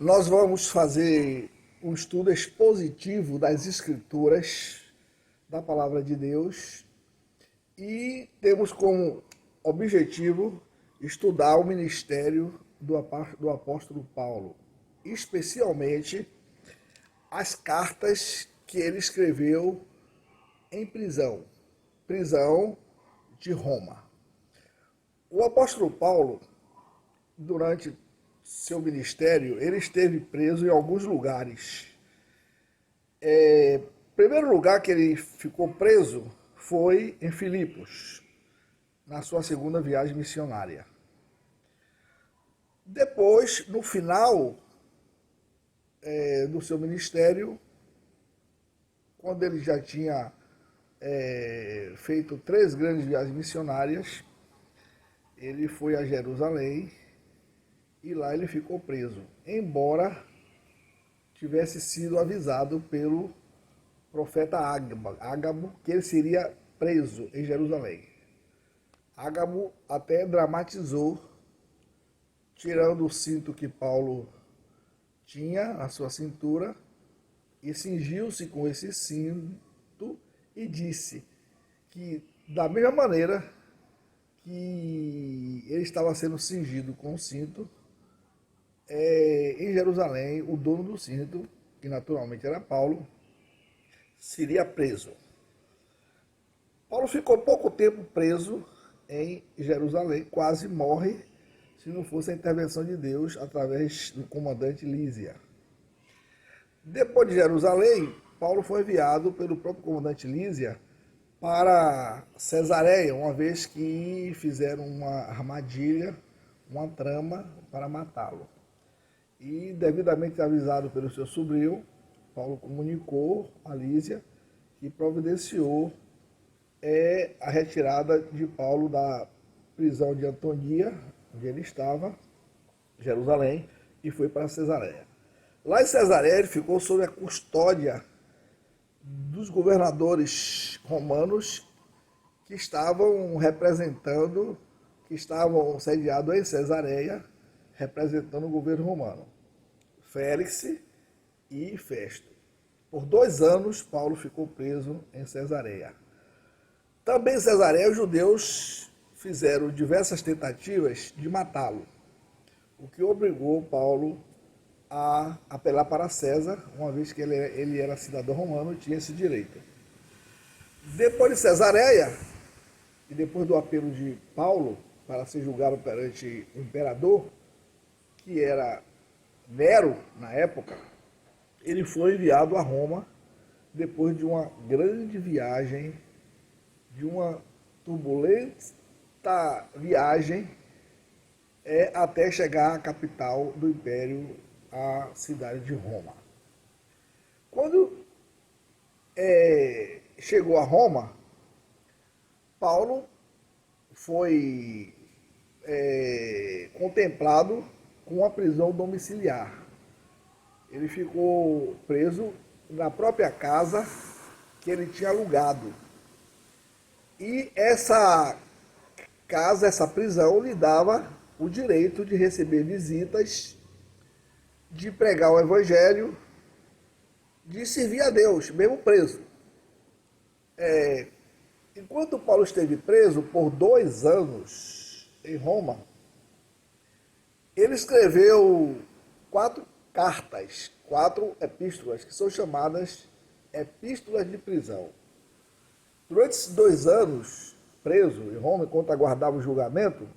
Nós vamos fazer um estudo expositivo das Escrituras, da Palavra de Deus, e temos como objetivo estudar o ministério do apóstolo Paulo, especialmente as cartas que ele escreveu em prisão de Roma. O apóstolo Paulo, durante seu ministério, ele esteve preso em alguns lugares. O primeiro lugar que ele ficou preso foi em Filipos, na sua segunda viagem missionária. Depois, no final do seu ministério, quando ele já tinha feito 3 grandes viagens missionárias, ele foi a Jerusalém e lá ele ficou preso, embora tivesse sido avisado pelo profeta Ágabo que ele seria preso em Jerusalém. Ágabo até dramatizou, tirando o cinto que Paulo tinha na sua cintura, e cingiu-se com esse cinto e disse que, da mesma maneira que ele estava sendo cingido com o cinto, em Jerusalém, o dono do cinto, que naturalmente era Paulo, seria preso. Paulo ficou pouco tempo preso em Jerusalém, quase morre, se não fosse a intervenção de Deus através do comandante Lísia. Depois de Jerusalém, Paulo foi enviado pelo próprio comandante Lísia para Cesareia, uma vez que fizeram uma armadilha, uma trama para matá-lo. E, devidamente avisado pelo seu sobrinho, Paulo comunicou a Lísia que providenciou a retirada de Paulo da prisão de Antônia, onde ele estava, Jerusalém, e foi para Cesareia. Lá em Cesareia ele ficou sob a custódia dos governadores romanos que estavam sediados em Cesareia, representando o governo romano, Félix e Festo. Por 2 anos, Paulo ficou preso em Cesareia. Também em Cesareia, os judeus fizeram diversas tentativas de matá-lo, o que obrigou Paulo a apelar para César, uma vez que ele era cidadão romano e tinha esse direito. Depois de Cesareia, e depois do apelo de Paulo para ser julgado perante o imperador, que era Nero na época, ele foi enviado a Roma depois de uma grande viagem, de uma turbulenta viagem, até chegar à capital do império, a cidade de Roma. Quando chegou a Roma, Paulo foi contemplado com a prisão domiciliar. Ele ficou preso na própria casa que ele tinha alugado. E essa casa, essa prisão, lhe dava o direito de receber visitas, de pregar o evangelho, de servir a Deus, mesmo preso. Enquanto Paulo esteve preso por 2 anos em Roma, ele escreveu 4 cartas, 4 epístolas, que são chamadas epístolas de prisão. Durante esses 2 anos preso em Roma, enquanto aguardava o julgamento,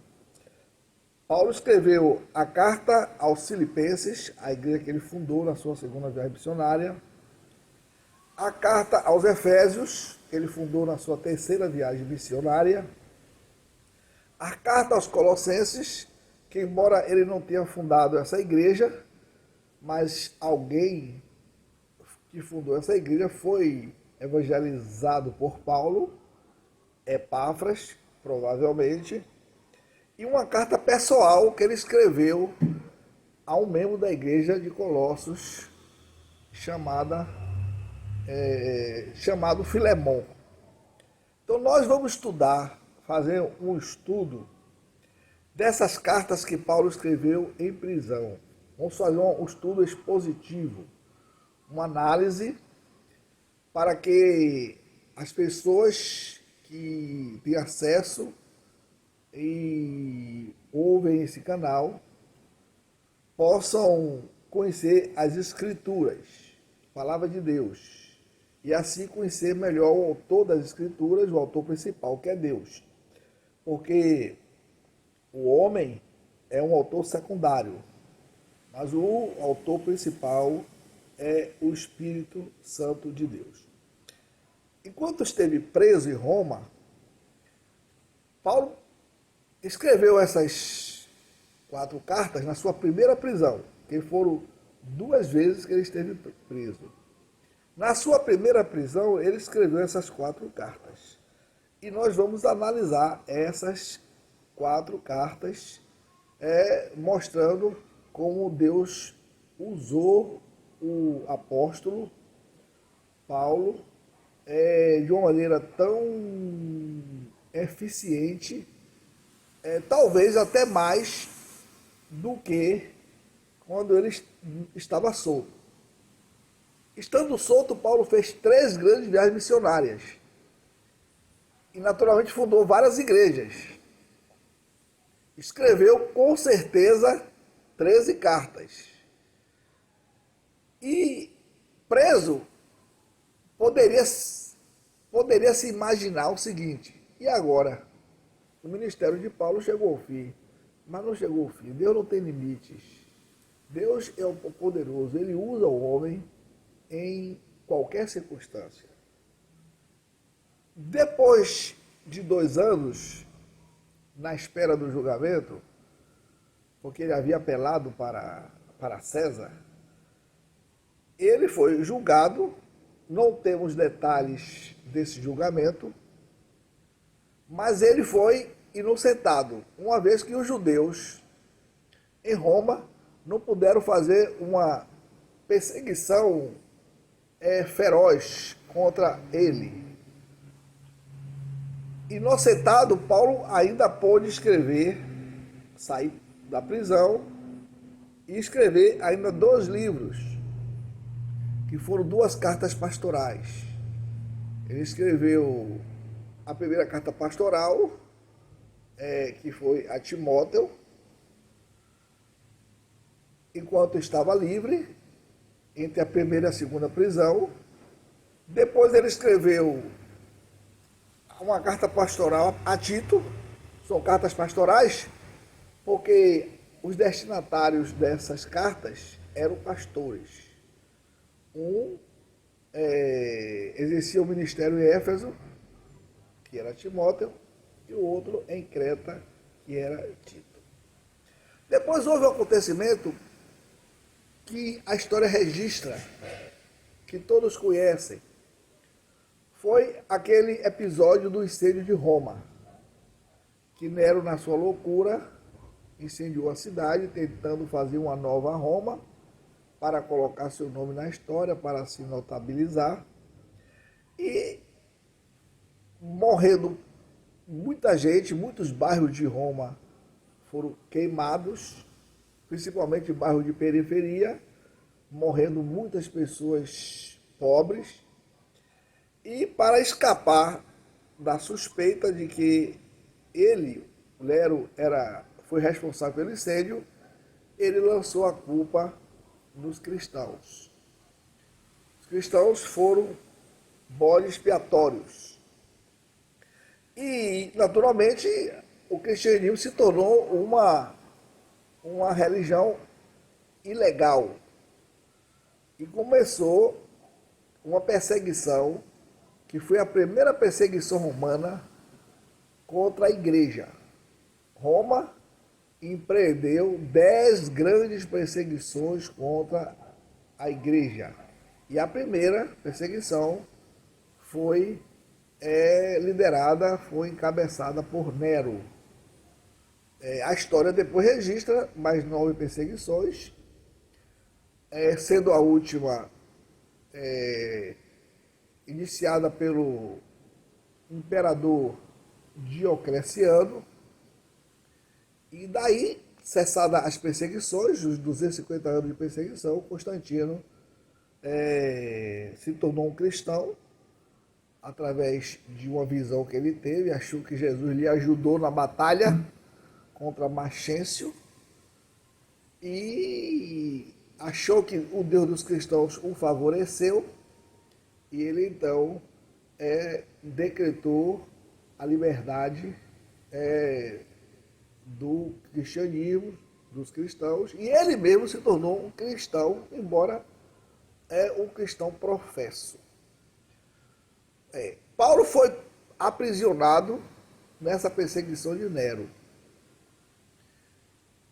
Paulo escreveu a carta aos Filipenses, a igreja que ele fundou na sua segunda viagem missionária, a carta aos Efésios, que ele fundou na sua 3ª viagem missionária, a carta aos Colossenses, que embora ele não tenha fundado essa igreja, mas alguém que fundou essa igreja foi evangelizado por Paulo, Epáfras, provavelmente, e uma carta pessoal que ele escreveu a um membro da igreja de Colossos, chamado Filemon. Então nós vamos fazer um estudo dessas cartas que Paulo escreveu em prisão. Vamos fazer um estudo expositivo, uma análise para que as pessoas que têm acesso e ouvem esse canal possam conhecer as Escrituras, a Palavra de Deus, e assim conhecer melhor o autor das Escrituras, o autor principal, que é Deus. Porque o homem é um autor secundário, mas o autor principal é o Espírito Santo de Deus. Enquanto esteve preso em Roma, Paulo escreveu essas 4 cartas na sua primeira prisão, que foram 2 vezes que ele esteve preso. Na sua primeira prisão, ele escreveu essas 4 cartas. E nós vamos analisar essas 4 cartas, mostrando como Deus usou o apóstolo Paulo de uma maneira tão eficiente, talvez até mais do que quando ele estava solto. Estando solto, Paulo fez 3 grandes viagens missionárias e naturalmente fundou várias igrejas. Escreveu com certeza 13 cartas. E preso, poderia se imaginar o seguinte: e agora? O ministério de Paulo chegou ao fim, mas não chegou ao fim. Deus não tem limites. Deus é o poderoso, ele usa o homem em qualquer circunstância. Depois de 2 anos, na espera do julgamento, porque ele havia apelado para César, ele foi julgado. Não temos detalhes desse julgamento, mas ele foi inocentado, uma vez que os judeus em Roma não puderam fazer uma perseguição feroz contra ele. Inocentado, Paulo ainda pôde escrever, sair da prisão e escrever ainda 2 livros, que foram 2 cartas pastorais. Ele escreveu a primeira carta pastoral, que foi a Timóteo, enquanto estava livre, entre a primeira e a segunda prisão. Depois ele escreveu uma carta pastoral a Tito. São cartas pastorais porque os destinatários dessas cartas eram pastores. Um exercia o ministério em Éfeso, que era Timóteo, e o outro em Creta, que era Tito. Depois houve um acontecimento que a história registra, que todos conhecem. Foi aquele episódio do incêndio de Roma, que Nero, na sua loucura, incendiou a cidade, tentando fazer uma nova Roma, para colocar seu nome na história, para se notabilizar, e morrendo muita gente. Muitos bairros de Roma foram queimados, principalmente bairros de periferia, morrendo muitas pessoas pobres. E para escapar da suspeita de que ele, Nero, foi responsável pelo incêndio, ele lançou a culpa nos cristãos. Os cristãos foram bodes expiatórios. E, naturalmente, o cristianismo se tornou uma religião ilegal. E começou uma perseguição, que foi a primeira perseguição romana contra a igreja. Roma empreendeu 10 grandes perseguições contra a igreja. E a primeira perseguição foi foi encabeçada por Nero. A história depois registra mais 9 perseguições, sendo a última iniciada pelo imperador Diocleciano, e daí cessadas as perseguições, os 250 anos de perseguição, Constantino se tornou um cristão através de uma visão que ele teve, achou que Jesus lhe ajudou na batalha contra Maxêncio e achou que o Deus dos cristãos o favoreceu e ele então decretou a liberdade do cristianismo, dos cristãos, e ele mesmo se tornou um cristão, embora um cristão professo. Paulo foi aprisionado nessa perseguição de Nero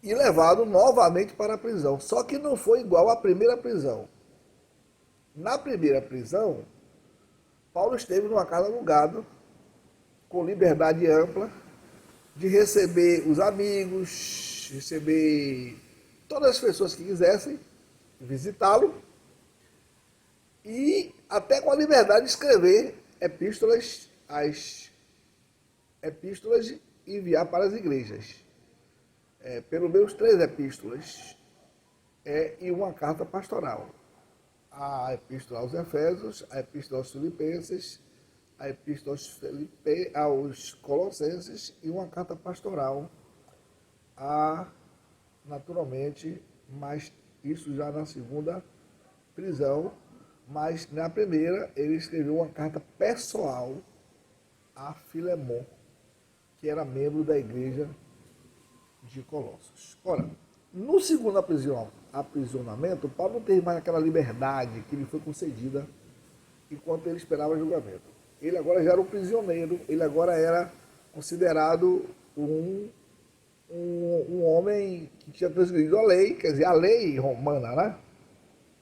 e levado novamente para a prisão, só que não foi igual à primeira prisão. Na primeira prisão, Paulo esteve numa casa alugada, com liberdade ampla, de receber os amigos, receber todas as pessoas que quisessem visitá-lo, e até com a liberdade de escrever epístolas, as epístolas e enviar para as igrejas. Pelo menos 3 epístolas e uma carta pastoral. A epístola aos Efésios, a epístola aos Filipenses, a epístola aos Colossenses e uma carta pastoral, naturalmente, mas isso já na segunda prisão, mas na primeira ele escreveu uma carta pessoal a Filemon, que era membro da igreja de Colossos. Ora, no segundo aprisionamento, Paulo não teve mais aquela liberdade que lhe foi concedida enquanto ele esperava julgamento. Ele agora já era um prisioneiro, ele agora era considerado um homem que tinha transgredido a lei, quer dizer, a lei romana, né?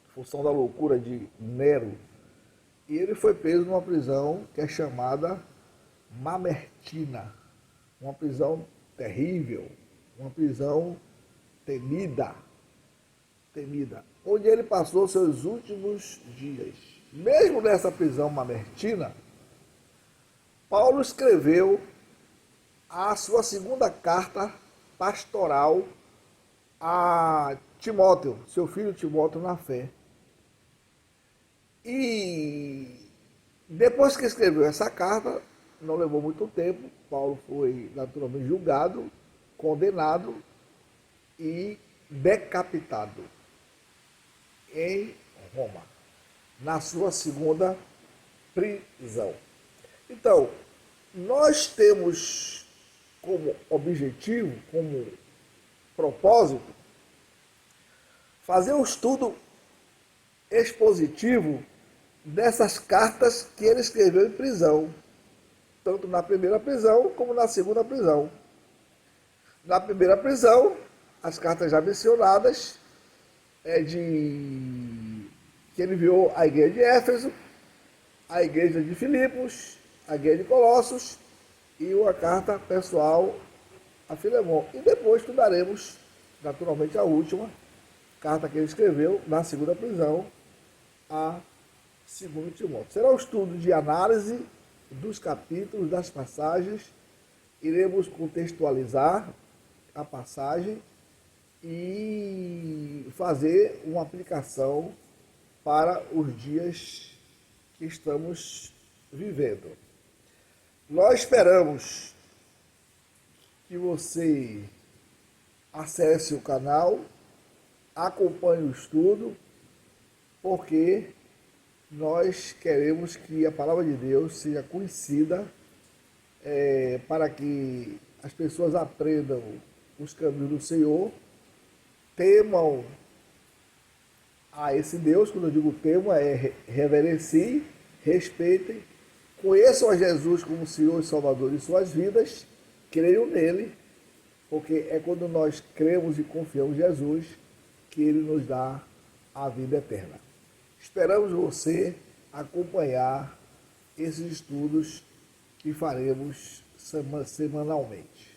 Em função da loucura de Nero. E ele foi preso numa prisão que é chamada Mamertina, uma prisão terrível, uma prisão temida, onde ele passou seus últimos dias. Mesmo nessa prisão mamertina, Paulo escreveu a sua segunda carta pastoral a Timóteo, seu filho Timóteo na fé. E depois que escreveu essa carta, não levou muito tempo, Paulo foi naturalmente julgado, condenado e decapitado em Roma, na sua segunda prisão. Então, nós temos como objetivo, como propósito, fazer um estudo expositivo dessas cartas que ele escreveu em prisão, tanto na primeira prisão como na segunda prisão. Na primeira prisão, as cartas já mencionadas, que ele enviou à igreja de Éfeso, à igreja de Filipos, à igreja de Colossos e uma carta pessoal a Filemon. E depois estudaremos, naturalmente, a última carta que ele escreveu na segunda prisão, a 2 Timóteo. Será um estudo de análise dos capítulos, das passagens, iremos contextualizar a passagem e fazer uma aplicação para os dias que estamos vivendo. Nós esperamos que você acesse o canal, acompanhe o estudo, porque nós queremos que a palavra de Deus seja conhecida para que as pessoas aprendam os caminhos do Senhor, temam a esse Deus. Quando eu digo temam, reverenciem, respeitem, conheçam a Jesus como Senhor e Salvador de suas vidas, creiam nele, porque é quando nós cremos e confiamos em Jesus que ele nos dá a vida eterna. Esperamos você acompanhar esses estudos que faremos semanalmente.